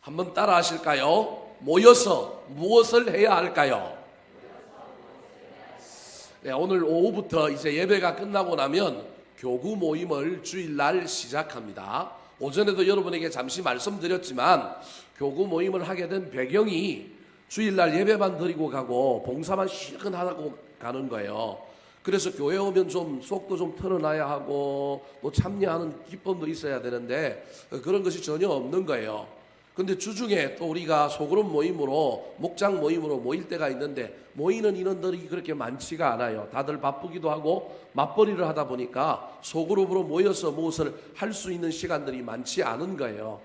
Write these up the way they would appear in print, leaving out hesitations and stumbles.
한번 따라 하실까요? 모여서 무엇을 해야 할까요? 네, 오늘 오후부터 이제 예배가 끝나고 나면 교구 모임을 주일날 시작합니다. 오전에도 여러분에게 잠시 말씀드렸지만 교구 모임을 하게 된 배경이 주일날 예배만 드리고 가고 봉사만 실컷 하고 가는 거예요. 그래서 교회 오면 좀 속도 좀 털어놔야 하고 또 참여하는 기쁨도 있어야 되는데 그런 것이 전혀 없는 거예요. 근데 주중에 또 우리가 소그룹 모임으로 목장 모임으로 모일 때가 있는데 모이는 인원들이 그렇게 많지가 않아요. 다들 바쁘기도 하고 맞벌이를 하다 보니까 소그룹으로 모여서 무엇을 할 수 있는 시간들이 많지 않은 거예요.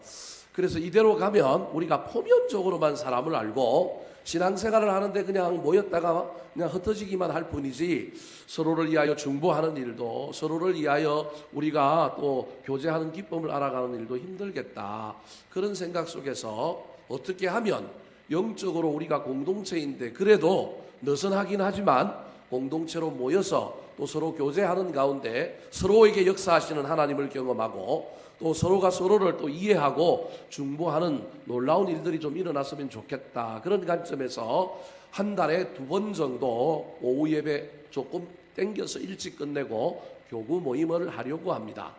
그래서 이대로 가면 우리가 표면적으로만 사람을 알고 신앙생활을 하는데 그냥 모였다가 그냥 흩어지기만 할 뿐이지 서로를 위하여 중보하는 일도 서로를 위하여 우리가 또 교제하는 기쁨을 알아가는 일도 힘들겠다. 그런 생각 속에서 어떻게 하면 영적으로 우리가 공동체인데 그래도 느슨하긴 하지만 공동체로 모여서 또 서로 교제하는 가운데 서로에게 역사하시는 하나님을 경험하고 또 서로가 서로를 또 이해하고 중보하는 놀라운 일들이 좀 일어났으면 좋겠다. 그런 관점에서 한 달에 2번 정도 오후 예배 조금 땡겨서 일찍 끝내고 교구 모임을 하려고 합니다.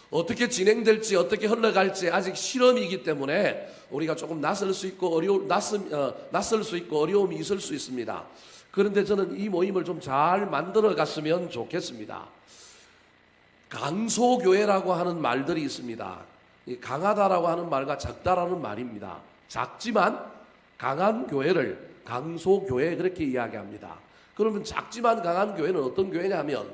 어떻게 진행될지 어떻게 흘러갈지 아직 실험이기 때문에 우리가 조금 낯설 수 있고 어려움이 있을 수 있습니다. 그런데 저는 이 모임을 좀 잘 만들어 갔으면 좋겠습니다. 강소교회라고 하는 말들이 있습니다. 강하다라고 하는 말과 작다라는 말입니다. 작지만 강한 교회를 강소교회 그렇게 이야기합니다. 그러면 작지만 강한 교회는 어떤 교회냐면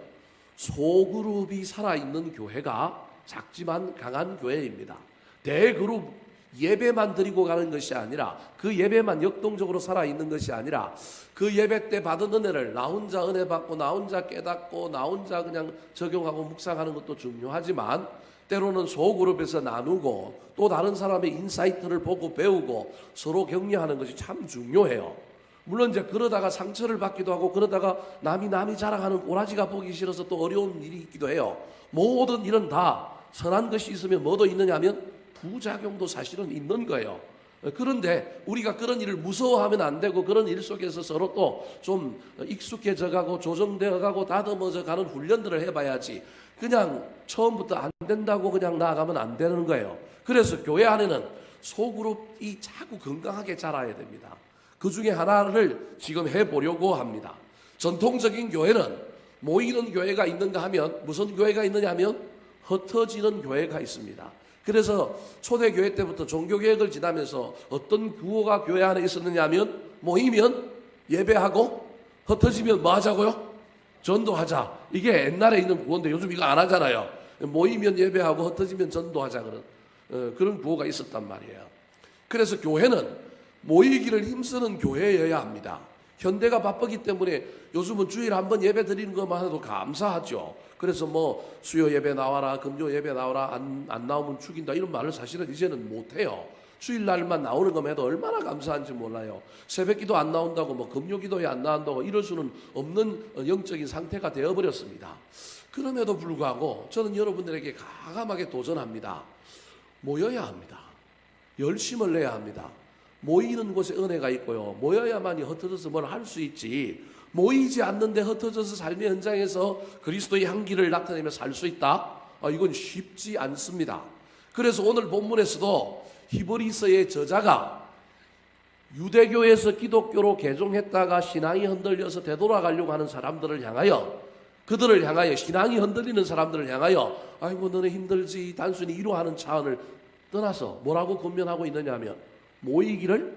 소그룹이 살아있는 교회가 작지만 강한 교회입니다. 대그룹 예배만 드리고 가는 것이 아니라 그 예배만 역동적으로 살아있는 것이 아니라 그 예배 때 받은 은혜를 나 혼자 은혜 받고 나 혼자 깨닫고 나 혼자 그냥 적용하고 묵상하는 것도 중요하지만 때로는 소그룹에서 나누고 또 다른 사람의 인사이트를 보고 배우고 서로 격려하는 것이 참 중요해요. 물론 이제 그러다가 상처를 받기도 하고 그러다가 남이 자랑하는 꼬라지가 보기 싫어서 또 어려운 일이 있기도 해요. 모든 일은 다 선한 것이 있으면 뭐도 있느냐 하면 부작용도 사실은 있는 거예요. 그런데 우리가 그런 일을 무서워하면 안 되고 그런 일 속에서 서로 또 좀 익숙해져 가고 조정되어 가고 다듬어져 가는 훈련들을 해봐야지 그냥 처음부터 안 된다고 그냥 나아가면 안 되는 거예요. 그래서 교회 안에는 소그룹이 자꾸 건강하게 자라야 됩니다. 그 중에 하나를 지금 해보려고 합니다. 전통적인 교회는 모이는 교회가 있는가 하면 무슨 교회가 있느냐 하면 흩어지는 교회가 있습니다. 그래서 초대교회 때부터 종교개혁을 지나면서 어떤 구호가 교회 안에 있었느냐 하면 모이면 예배하고 흩어지면 뭐 하자고요? 전도하자. 이게 옛날에 있는 구호인데 요즘 이거 안 하잖아요. 모이면 예배하고 흩어지면 전도하자 그런 구호가 있었단 말이에요. 그래서 교회는 모이기를 힘쓰는 교회여야 합니다. 현대가 바쁘기 때문에 요즘은 주일에 한 번 예배 드리는 것만 해도 감사하죠. 그래서 뭐 수요 예배 나와라, 금요 예배 나와라, 안 나오면 죽인다 이런 말을 사실은 이제는 못해요. 주일날만 나오는 것만 해도 얼마나 감사한지 몰라요. 새벽기도 안 나온다고 뭐 금요기도에 안 나온다고 이럴 수는 없는 영적인 상태가 되어버렸습니다. 그럼에도 불구하고 저는 여러분들에게 과감하게 도전합니다. 모여야 합니다. 열심을 내야 합니다. 모이는 곳에 은혜가 있고요. 모여야만이 흩어져서 뭘 할 수 있지. 모이지 않는데 흩어져서 삶의 현장에서 그리스도의 향기를 나타내며 살 수 있다? 이건 쉽지 않습니다. 그래서 오늘 본문에서도 히브리서의 저자가 유대교에서 기독교로 개종했다가 신앙이 흔들려서 되돌아가려고 하는 사람들을 향하여 그들을 향하여 신앙이 흔들리는 사람들을 향하여 아이고 너네 힘들지 단순히 이루하는 차원을 떠나서 뭐라고 권면하고 있느냐 하면 모이기를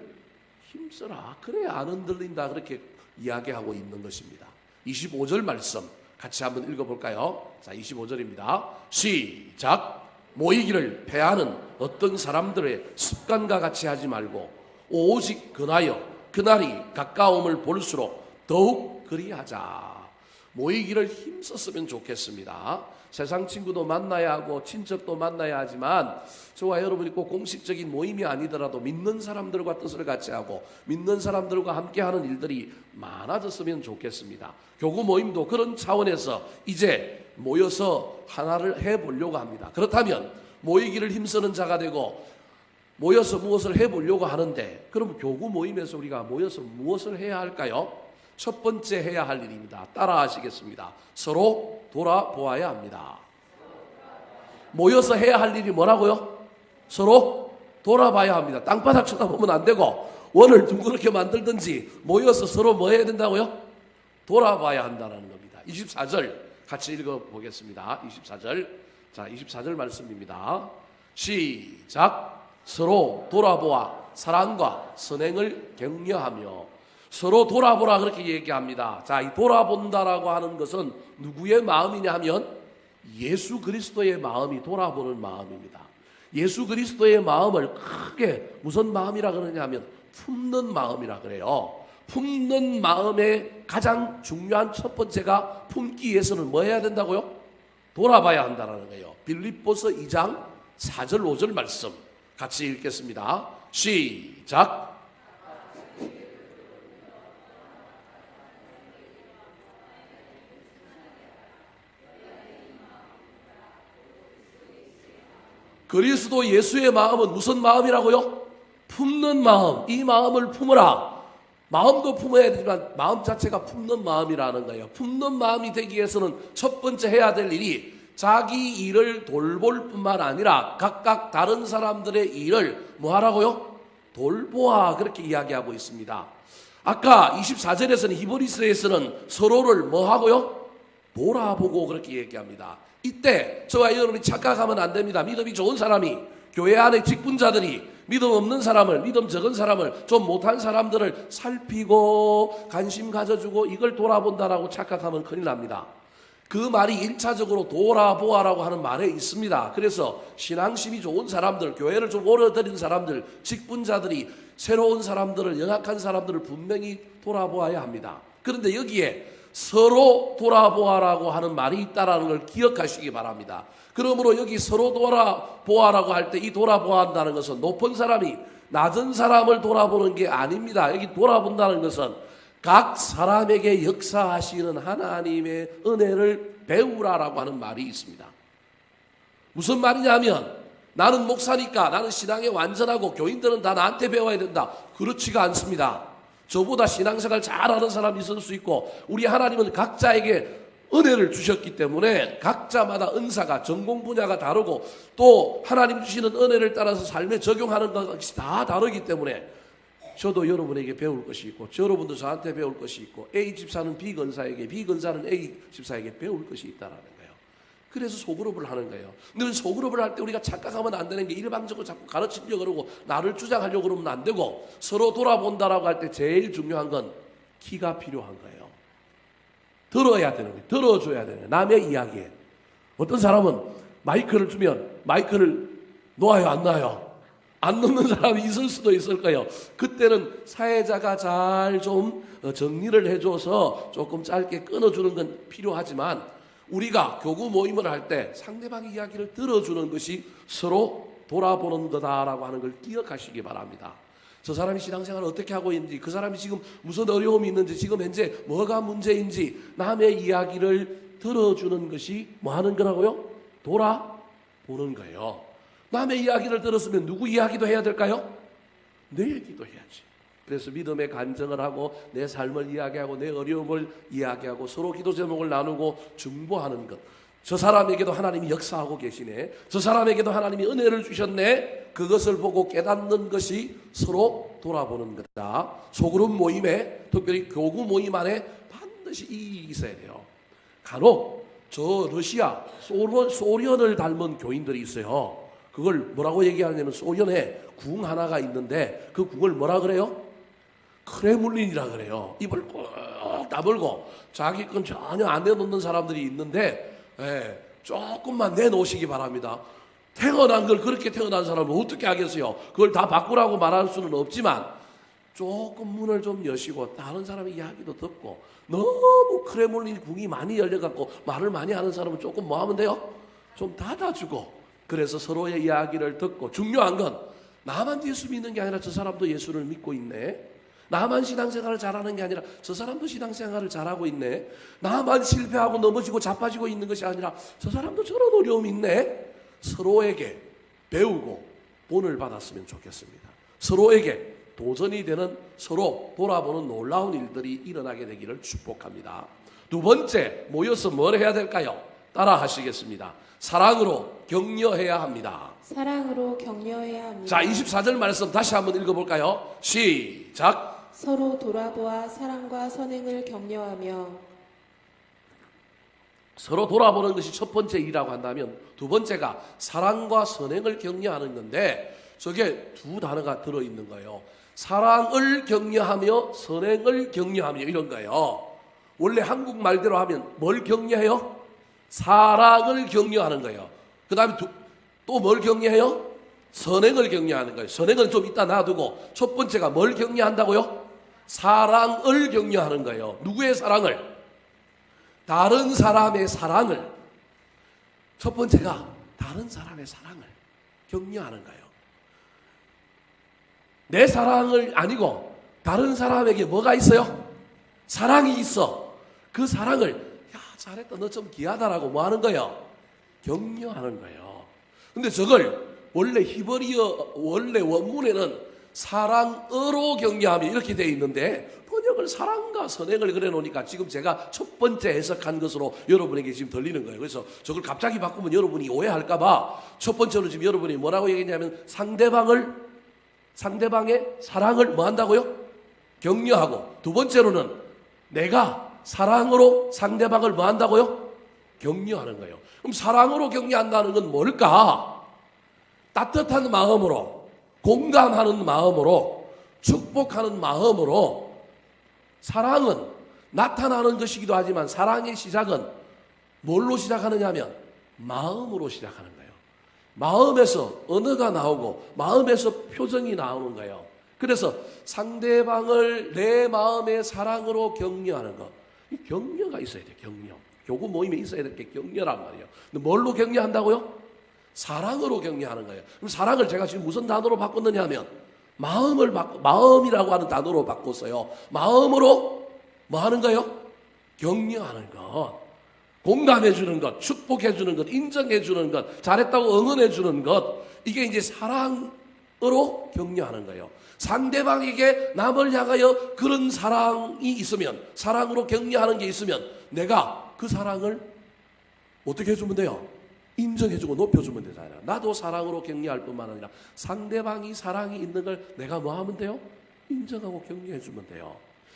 힘써라. 그래야 안 흔들린다. 그렇게 이야기하고 있는 것입니다. 25절 말씀 같이 한번 읽어볼까요? 자, 25절입니다. 시작. 모이기를 패하는 어떤 사람들의 습관과 같이 하지 말고 오직 근하여 그날이 가까움을 볼수록 더욱 그리하자. 모이기를 힘썼으면 좋겠습니다. 세상 친구도 만나야 하고 친척도 만나야 하지만 저와 여러분이 꼭 공식적인 모임이 아니더라도 믿는 사람들과 뜻을 같이 하고 믿는 사람들과 함께하는 일들이 많아졌으면 좋겠습니다. 교구 모임도 그런 차원에서 이제 모여서 하나를 해보려고 합니다. 그렇다면 모이기를 힘쓰는 자가 되고 모여서 무엇을 해보려고 하는데, 그럼 교구 모임에서 우리가 모여서 무엇을 해야 할까요? 첫 번째 해야 할 일입니다. 따라 하시겠습니다. 서로 돌아보아야 합니다. 모여서 해야 할 일이 뭐라고요? 서로 돌아봐야 합니다. 땅바닥 쳐다보면 안 되고 원을 둥그렇게 만들든지 모여서 서로 뭐 해야 된다고요? 돌아봐야 한다는 겁니다. 24절 같이 읽어보겠습니다. 24절. 자, 24절 말씀입니다. 시작. 서로 돌아보아 사랑과 선행을 격려하며. 서로 돌아보라 그렇게 얘기합니다. 자, 이 돌아본다라고 하는 것은 누구의 마음이냐 하면 예수 그리스도의 마음이 돌아보는 마음입니다. 예수 그리스도의 마음을 크게 무슨 마음이라 그러냐 하면 품는 마음이라 그래요. 품는 마음의 가장 중요한 첫 번째가 품기 위해서는 뭐 해야 된다고요? 돌아봐야 한다는 거예요. 빌립보서 2장 4절 5절 말씀 같이 읽겠습니다. 시작. 그리스도 예수의 마음은 무슨 마음이라고요? 품는 마음. 이 마음을 품으라. 마음도 품어야 되지만 마음 자체가 품는 마음이라는 거예요. 품는 마음이 되기 위해서는 첫 번째 해야 될 일이 자기 일을 돌볼 뿐만 아니라 각각 다른 사람들의 일을 뭐 하라고요? 돌보아 그렇게 이야기하고 있습니다. 아까 24절에서는 히브리서에서는 서로를 뭐 하고요? 돌아보고 그렇게 얘기합니다. 이때 저와 여러분이 착각하면 안 됩니다. 믿음이 좋은 사람이 교회 안에 직분자들이 믿음 없는 사람을, 믿음 적은 사람을, 좀 못한 사람들을 살피고 관심 가져주고 이걸 돌아본다라고 착각하면 큰일 납니다. 그 말이 1차적으로 돌아보아라고 하는 말에 있습니다. 그래서 신앙심이 좋은 사람들, 교회를 좀 오래 다닌 사람들, 직분자들이 새로운 사람들을, 영악한 사람들을 분명히 돌아보아야 합니다. 그런데 여기에 서로 돌아보아라고 하는 말이 있다는 걸 기억하시기 바랍니다. 그러므로 여기 서로 돌아보아라고 할 때 이 돌아보아한다는 것은 높은 사람이 낮은 사람을 돌아보는 게 아닙니다. 여기 돌아본다는 것은 각 사람에게 역사하시는 하나님의 은혜를 배우라라고 하는 말이 있습니다. 무슨 말이냐면 나는 목사니까 나는 신앙에 완전하고 교인들은 다 나한테 배워야 된다. 그렇지가 않습니다. 저보다 신앙생활 잘하는 사람이 있을 수 있고 우리 하나님은 각자에게 은혜를 주셨기 때문에 각자마다 은사가 전공 분야가 다르고 또 하나님 주시는 은혜를 따라서 삶에 적용하는 것이 다 다르기 때문에 저도 여러분에게 배울 것이 있고 여러분도 저한테 배울 것이 있고 A 집사는 B 권사에게 B 권사는 A 집사에게 배울 것이 있다라는 거예요. 그래서 소그룹을 하는 거예요. 근데 소그룹을 할 때 우리가 착각하면 안 되는 게 일방적으로 자꾸 가르치려고 그러고 나를 주장하려고 그러면 안 되고 서로 돌아본다라고 할 때 제일 중요한 건 키가 필요한 거예요. 들어야 되는 거예요. 들어줘야 되는 거예요. 남의 이야기에. 어떤 사람은 마이크를 주면 마이크를 놓아요, 안 놔요? 안 놓는 사람이 있을 수도 있을 거예요. 그때는 사회자가 잘 좀 정리를 해줘서 조금 짧게 끊어주는 건 필요하지만 우리가 교구 모임을 할 때 상대방의 이야기를 들어주는 것이 서로 돌아보는 거다라고 하는 걸 기억하시기 바랍니다. 저 사람이 신앙생활을 어떻게 하고 있는지, 그 사람이 지금 무슨 어려움이 있는지, 지금 현재 뭐가 문제인지 남의 이야기를 들어주는 것이 뭐 하는 거라고요? 돌아보는 거예요. 남의 이야기를 들었으면 누구 이야기도 해야 될까요? 내 얘기도 해야지. 그래서 믿음의 간증을 하고 내 삶을 이야기하고 내 어려움을 이야기하고 서로 기도 제목을 나누고 중보하는 것. 저 사람에게도 하나님이 역사하고 계시네. 저 사람에게도 하나님이 은혜를 주셨네. 그것을 보고 깨닫는 것이 서로 돌아보는 거다. 소그룹 모임에 특별히 교구 모임 안에 반드시 이 있어야 돼요. 간혹 저 러시아 소련을 닮은 교인들이 있어요. 그걸 뭐라고 얘기하냐면 소련에 궁 하나가 있는데 그 궁을 뭐라 그래요? 크레물린이라 그래요. 입을 꼭 다물고 자기 건 전혀 안 내놓는 사람들이 있는데 조금만 내놓으시기 바랍니다. 태어난 걸 그렇게 태어난 사람은 어떻게 하겠어요? 그걸 다 바꾸라고 말할 수는 없지만 조금 문을 좀 여시고 다른 사람의 이야기도 듣고 너무 크레물린 궁이 많이 열려갖고 말을 많이 하는 사람은 조금 뭐 하면 돼요? 좀 닫아주고 그래서 서로의 이야기를 듣고 중요한 건 나만 예수 믿는 게 아니라 저 사람도 예수를 믿고 있네. 나만 신앙생활을 잘하는 게 아니라 저 사람도 신앙생활을 잘하고 있네. 나만 실패하고 넘어지고 자빠지고 있는 것이 아니라 저 사람도 저런 어려움이 있네. 서로에게 배우고 본을 받았으면 좋겠습니다. 서로에게 도전이 되는, 서로 돌아보는 놀라운 일들이 일어나게 되기를 축복합니다. 두 번째, 모여서 뭘 해야 될까요? 따라 하시겠습니다. 사랑으로 격려해야 합니다. 사랑으로 격려해야 합니다. 자, 24절 말씀 다시 한번 읽어볼까요? 시작. 서로 돌아보아 사랑과 선행을 격려하며. 서로 돌아보는 것이 첫 번째 일이라고 한다면, 두 번째가 사랑과 선행을 격려하는 건데, 저게 두 단어가 들어있는 거예요. 사랑을 격려하며 선행을 격려하며 이런 거예요. 원래 한국 말대로 하면 뭘 격려해요? 사랑을 격려하는 거예요. 그 다음에 또 뭘 격려해요? 선행을 격려하는 거예요. 선행은 좀 이따 놔두고 첫 번째가 뭘 격려한다고요? 사랑을 격려하는 거예요. 누구의 사랑을? 다른 사람의 사랑을. 첫 번째가 다른 사람의 사랑을 격려하는 거예요. 내 사랑을 아니고 다른 사람에게 뭐가 있어요? 사랑이 있어. 그 사랑을, 야, 잘했다, 너 좀 귀하다라고 뭐 하는 거예요? 격려하는 거예요. 근데 저걸 원래 히브리어 원래 원문에는 사랑으로 격려하며 이렇게 되어 있는데, 번역을 사랑과 선행을 그래 놓으니까 지금 제가 첫 번째 해석한 것으로 여러분에게 지금 들리는 거예요. 그래서 저걸 갑자기 바꾸면 여러분이 오해할까봐 첫 번째로 지금 여러분이 뭐라고 얘기했냐면, 상대방의 사랑을 뭐 한다고요? 격려하고, 두 번째로는 내가 사랑으로 상대방을 뭐 한다고요? 격려하는 거예요. 그럼 사랑으로 격려한다는 건 뭘까? 따뜻한 마음으로, 공감하는 마음으로, 축복하는 마음으로. 사랑은 나타나는 것이기도 하지만 사랑의 시작은 뭘로 시작하느냐 하면 마음으로 시작하는 거예요. 마음에서 언어가 나오고 마음에서 표정이 나오는 거예요. 그래서 상대방을 내 마음의 사랑으로 격려하는 것, 이 격려가 있어야 돼요. 격려. 교구 모임에 있어야 될 게 격려란 말이에요. 근데 뭘로 격려한다고요? 사랑으로 격려하는 거예요. 그럼 사랑을 제가 지금 무슨 단어로 바꿨느냐 하면 마음이라고 하는 단어로 바꿨어요. 마음으로 뭐 하는 거예요? 격려하는 것. 공감해 주는 것, 축복해 주는 것, 인정해 주는 것, 잘했다고 응원해 주는 것. 이게 이제 사랑으로 격려하는 거예요. 상대방에게 남을 향하여 그런 사랑이 있으면, 사랑으로 격려하는 게 있으면 내가 그 사랑을 어떻게 해주면 돼요? 인정해주고 높여주면 되잖아요. 나도 사랑으로 격려할 뿐만 아니라 상대방이 사랑이 있는 걸 내가 뭐 하면 돼요? 인정하고 격려해주면 돼요.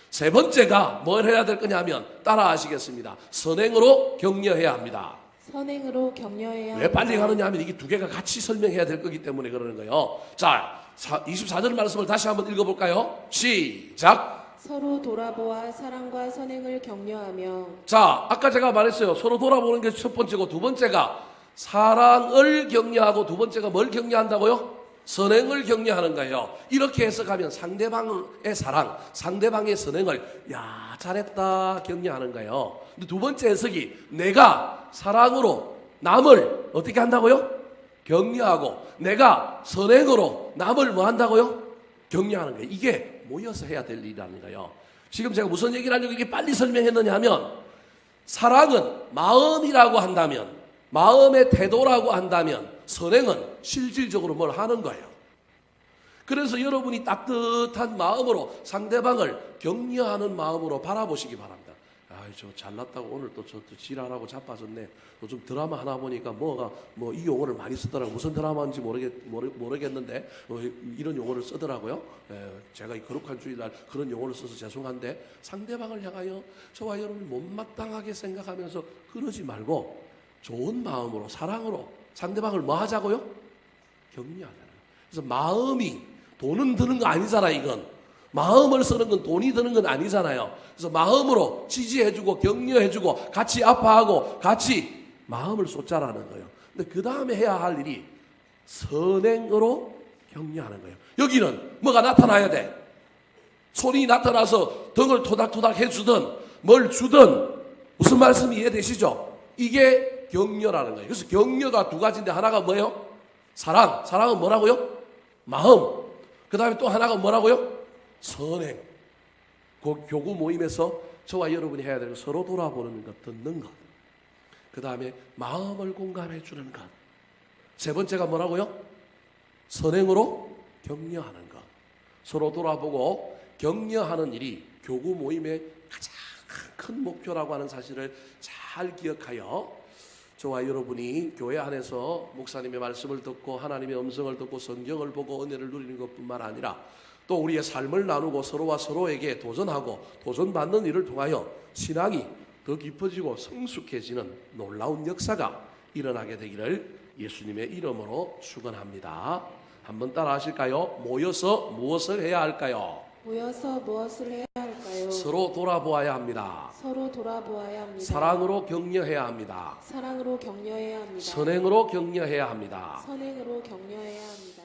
세 번째가 뭘 해야 될 거냐면, 따라 하시겠습니다. 선행으로 격려해야 합니다. 선행으로 격려해야 합니다. 왜 빨리 가느냐 하면 이게 두 개가 같이 설명해야 될 거기 때문에 그러는 거예요. 자, 24절 말씀을 다시 한번 읽어볼까요? 시작. 서로 돌아보아 사랑과 선행을 격려하며. 자, 아까 제가 말했어요. 서로 돌아보는 게 첫 번째고, 두 번째가 사랑을 격려하고, 두 번째가 뭘 격려한다고요? 선행을 격려하는 거예요. 이렇게 해석하면 상대방의 사랑, 상대방의 선행을 야, 잘했다 격려하는 거예요. 근데 두 번째 해석이 내가 사랑으로 남을 어떻게 한다고요? 격려하고, 내가 선행으로 남을 뭐 한다고요? 격려하는 거예요. 이게 모여서 해야 될 일이라는 거예요. 지금 제가 무슨 얘기를 하려고 이렇게 빨리 설명했느냐 하면, 사랑은 마음이라고 한다면, 마음의 태도라고 한다면, 선행은 실질적으로 뭘 하는 거예요. 그래서 여러분이 따뜻한 마음으로 상대방을 격려하는 마음으로 바라보시기 바랍니다. 아이, 저 잘났다고 오늘 또 저 지랄하고 자빠졌네. 또 좀 드라마 하나 보니까 이 용어를 많이 쓰더라고요. 무슨 드라마인지 모르겠는데 이런 용어를 쓰더라고요. 제가 이 거룩한 주일날 그런 용어를 써서 죄송한데, 상대방을 향하여 저와 여러분이 못마땅하게 생각하면서 그러지 말고 좋은 마음으로, 사랑으로 상대방을 뭐 하자고요? 격려하잖아요. 그래서 마음이 돈은 드는 거 아니잖아요. 이건 마음을 쓰는 건 돈이 드는 건 아니잖아요. 그래서 마음으로 지지해주고 격려해주고 같이 아파하고 같이 마음을 쏟자라는 거예요. 근데 그 다음에 해야 할 일이 선행으로 격려하는 거예요. 여기는 뭐가 나타나야 돼? 손이 나타나서 등을 토닥토닥 해주든 뭘 주든, 무슨 말씀이 이해되시죠? 이게 격려라는 거예요. 그래서 격려가 두 가지인데, 하나가 뭐예요? 사랑은 뭐라고요? 마음. 그 다음에 또 하나가 뭐라고요? 선행. 교구 모임에서 저와 여러분이 해야 되는 서로 돌아보는 것, 듣는 것. 그 다음에 마음을 공감해 주는 것. 세 번째가 뭐라고요? 선행으로 격려하는 것. 서로 돌아보고 격려하는 일이 교구 모임의 가장 큰 목표라고 하는 사실을 잘 기억하여 저와 여러분이 교회 안에서 목사님의 말씀을 듣고 하나님의 음성을 듣고 성경을 보고 은혜를 누리는 것뿐만 아니라 또 우리의 삶을 나누고 서로와 서로에게 도전하고 도전받는 일을 통하여 신앙이 더 깊어지고 성숙해지는 놀라운 역사가 일어나게 되기를 예수님의 이름으로 축원합니다. 한번 따라 하실까요? 모여서 무엇을 해야 할까요? 모여서 무엇을 해야 할까요? 서로 돌아보아야 합니다. 서로 돌아보아야 합니다. 사랑으로 격려해야 합니다. 사랑으로 격려해야 합니다. 선행으로 격려해야 합니다. 선행으로 격려해야 합니다.